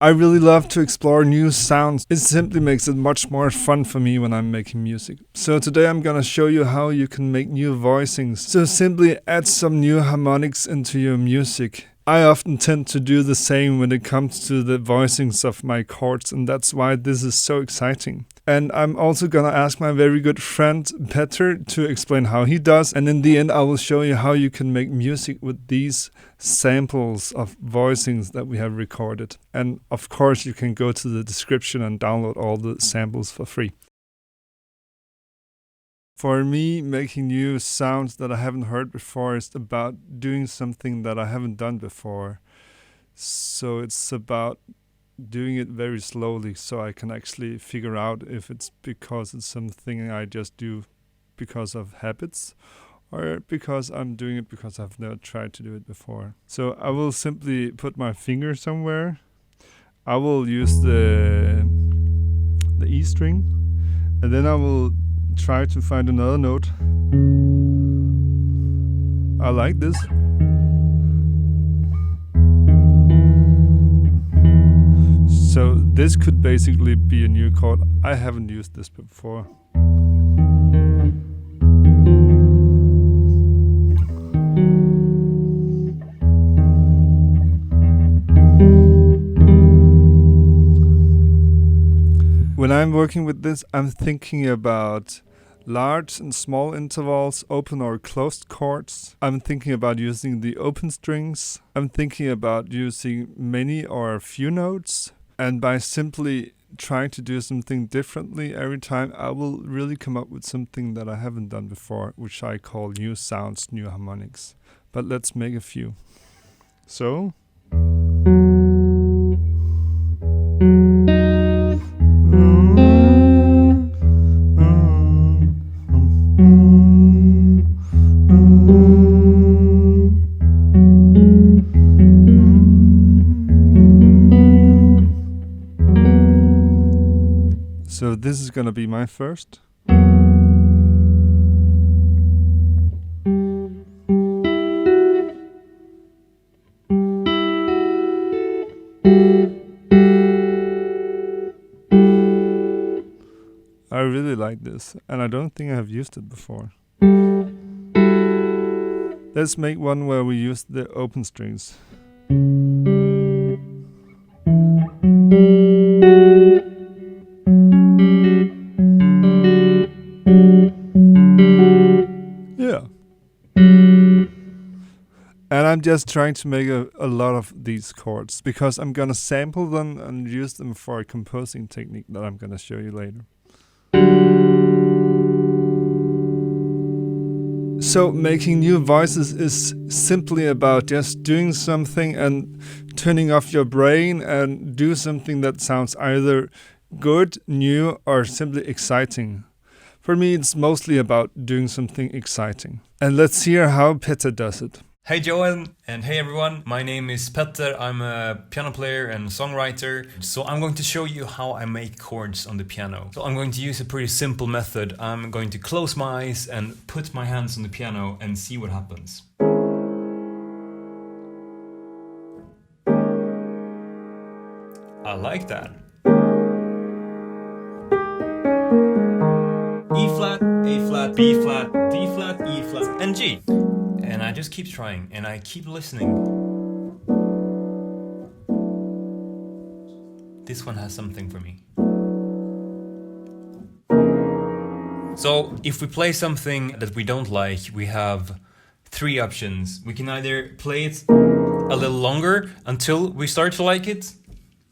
I really love to explore new sounds. It simply makes it much more fun for me when I'm making music. So today I'm gonna show you how you can make new voicings. So simply add some new harmonics into your music. I often tend to do the same when it comes to the voicings of my chords, and that's why this is so exciting. And I'm also gonna ask my very good friend Petter to explain how he does, and in the end I will show you how you can make music with these samples of voicings that we have recorded. And of course you can go to the description and download all the samples for free. For me, making new sounds that I haven't heard before is about doing something that I haven't done before. So it's about doing it very slowly so I can actually figure out if it's because it's something I just do because of habits or because I'm doing it because I've never tried to do it before. So I will simply put my finger somewhere. I will use the E string, and then I will try to find another note. I like this. So this could basically be a new chord. I haven't used this before. When I'm working with this, I'm thinking about large and small intervals, open or closed chords. I'm thinking about using the open strings. I'm thinking about using many or few notes. And by simply trying to do something differently every time, I will really come up with something that I haven't done before, which I call new sounds, new harmonics. But let's make a few. So. So this is gonna be my first. I really like this, and I don't think I have used it before. Let's make one where we use the open strings. Yeah. And I'm just trying to make a lot of these chords because I'm gonna sample them and use them for a composing technique that I'm gonna show you later. So making new voices is simply about just doing something and turning off your brain and do something that sounds either good, new, or simply exciting. For me, it's mostly about doing something exciting. And let's hear how Petter does it. Hey Johan, and hey everyone, my name is Petter, I'm a piano player and songwriter. So I'm going to show you how I make chords on the piano. So I'm going to use a pretty simple method. I'm going to close my eyes and put my hands on the piano and see what happens. I like that. E flat, A flat, B flat, D flat, E flat, and G. And I just keep trying, and I keep listening. This one has something for me. So, if we play something that we don't like, we have three options. We can either play it a little longer until we start to like it,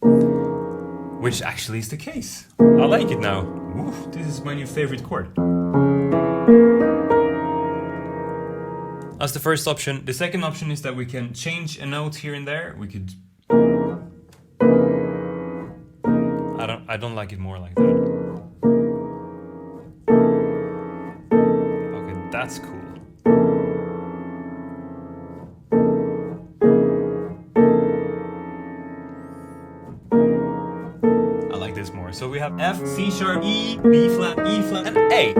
which actually is the case. I like it now. Ooh, this is my new favorite chord. That's the first option. The second option is that we can change a note here and there. We could... I don't like it more like that. Okay, that's cool. I like this more. So we have F, C sharp, E, B flat, E flat, and A.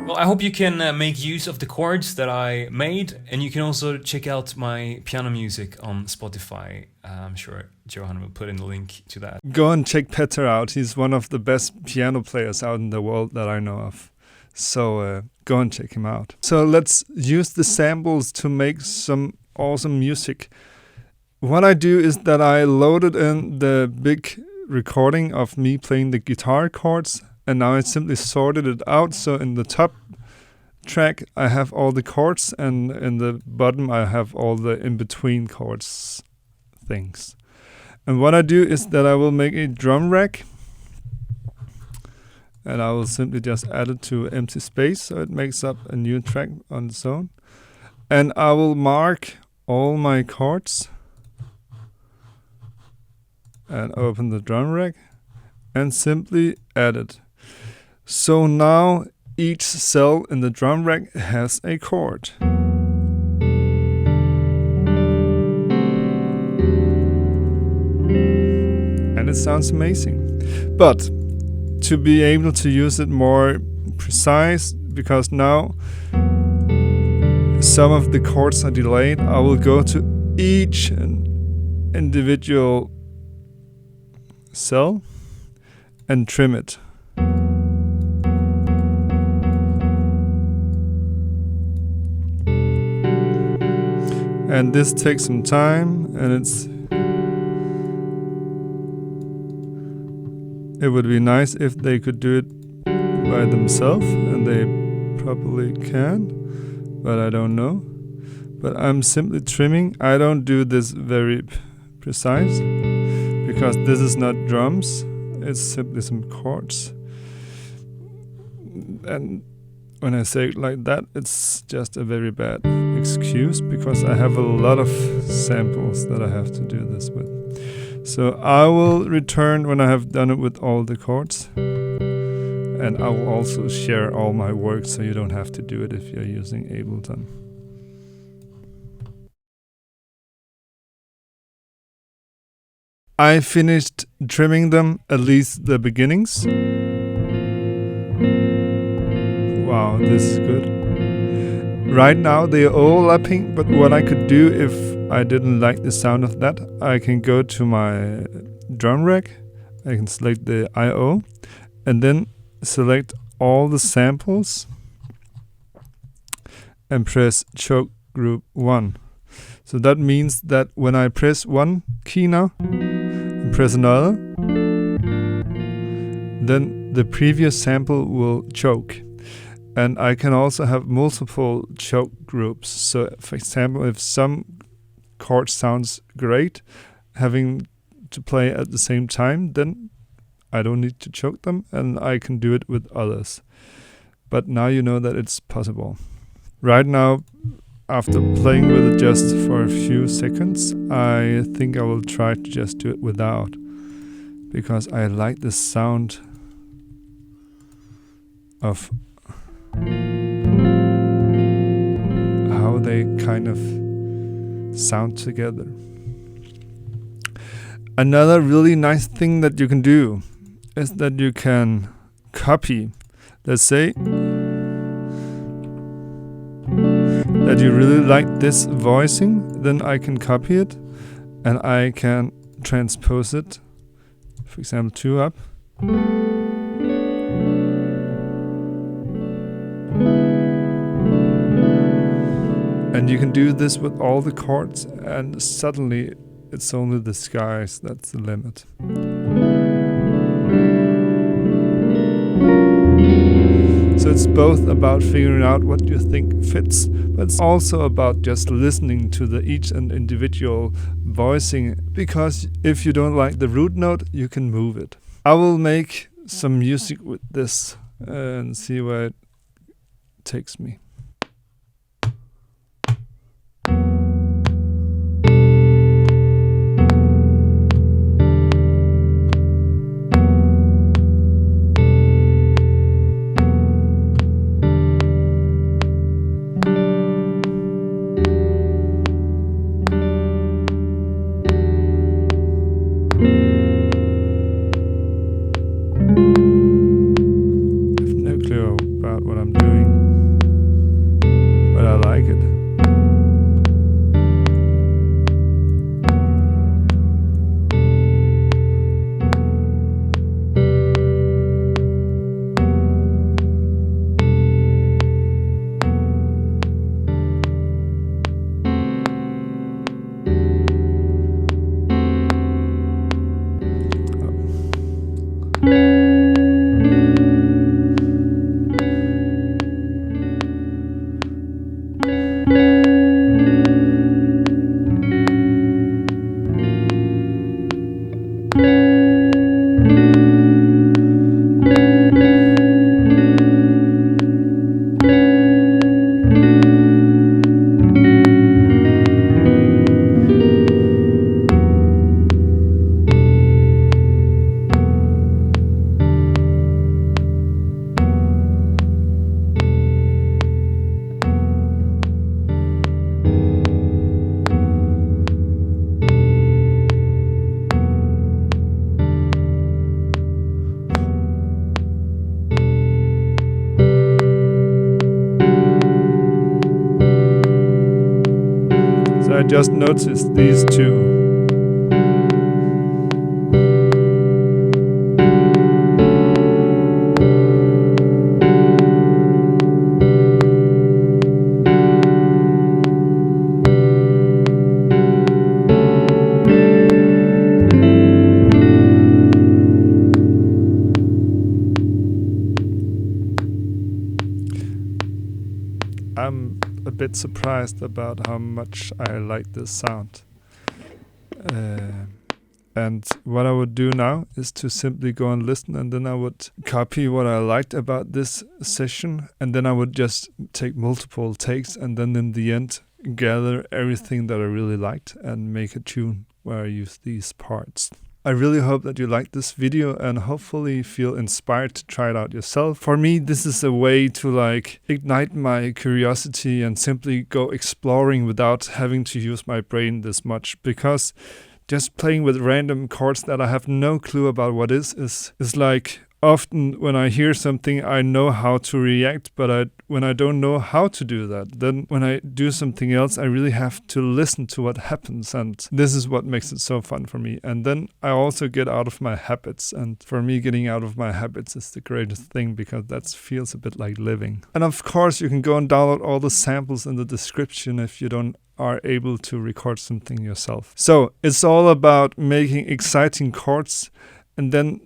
Well, I hope you can make use of the chords that I made, and you can also check out my piano music on Spotify. I'm sure Johan will put in the link to that. Go and check Petter out. He's one of the best piano players out in the world that I know of. So go and check him out. So let's use the samples to make some awesome music. What I do is that I loaded in the big recording of me playing the guitar chords, and now I simply sorted it out. So in the top track I have all the chords, and in the bottom I have all the in-between chords things. And what I do is that I will make a drum rack, and I will simply just add it to empty space so it makes up a new track on its own. And I will mark all my chords and open the drum rack and simply add it. So now each cell in the drum rack has a chord. And it sounds amazing. But to be able to use it more precise, because now some of the chords are delayed, I will go to each individual cell and trim it. And this takes some time, and it would be nice if they could do it by themselves, and they probably can, but I don't know. But I'm simply trimming. I don't do this very precise, because this is not drums, it's simply some chords. And when I say it like that, it's just a very bad excuse, because I have a lot of samples that I have to do this with. So I will return when I have done it with all the chords, and I will also share all my work so you don't have to do it if you're using Ableton. I finished trimming them, at least the beginnings. Wow, this is good. Right now they are overlapping, but what I could do if I didn't like the sound of that, I can go to my drum rack, I can select the I/O, and then select all the samples and press choke group 1. So that means that when I press one key now and press another, then the previous sample will choke. And I can also have multiple choke groups. So for example, if some chord sounds great, having to play at the same time, then I don't need to choke them, and I can do it with others. But now you know that it's possible. Right now, after playing with it just for a few seconds, I think I will try to just do it without, because I like the sound of how they kind of sound together. Another really nice thing that you can do is that you can copy. Let's say that you really like this voicing, then I can copy it and I can transpose it, for example 2 up. And you can do this with all the chords, and suddenly it's only the skies that's the limit. So it's both about figuring out what you think fits, but it's also about just listening to the each and individual voicing, because if you don't like the root note, you can move it. I will make some music with this and see where it takes me. What I'm doing. I just noticed these two. I'm a bit surprised about how much I like this sound. And what I would do now is to simply go and listen, and then I would copy what I liked about this session, and then I would just take multiple takes, and then in the end gather everything that I really liked and make a tune where I use these parts. I really hope that you liked this video and hopefully feel inspired to try it out yourself. For me, this is a way to ignite my curiosity and simply go exploring without having to use my brain this much, because just playing with random chords that I have no clue about what is like, often when I hear something I know how to react, but when I don't know how to do that, then when I do something else I really have to listen to what happens, and this is what makes it so fun for me. And then I also get out of my habits, and for me getting out of my habits is the greatest thing, because that feels a bit like living. And of course you can go and download all the samples in the description if you are able to record something yourself. So it's all about making exciting chords and then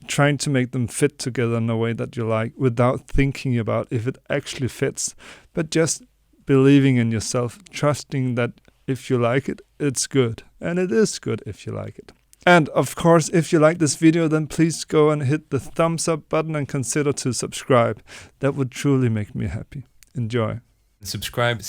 trying to make them fit together in a way that you like without thinking about if it actually fits, but just believing in yourself, trusting that if you like it, it's good. And it is good if you like it. And of course, if you like this video, then please go and hit the thumbs up button and consider to subscribe. That would truly make me happy. Enjoy. Subscribe.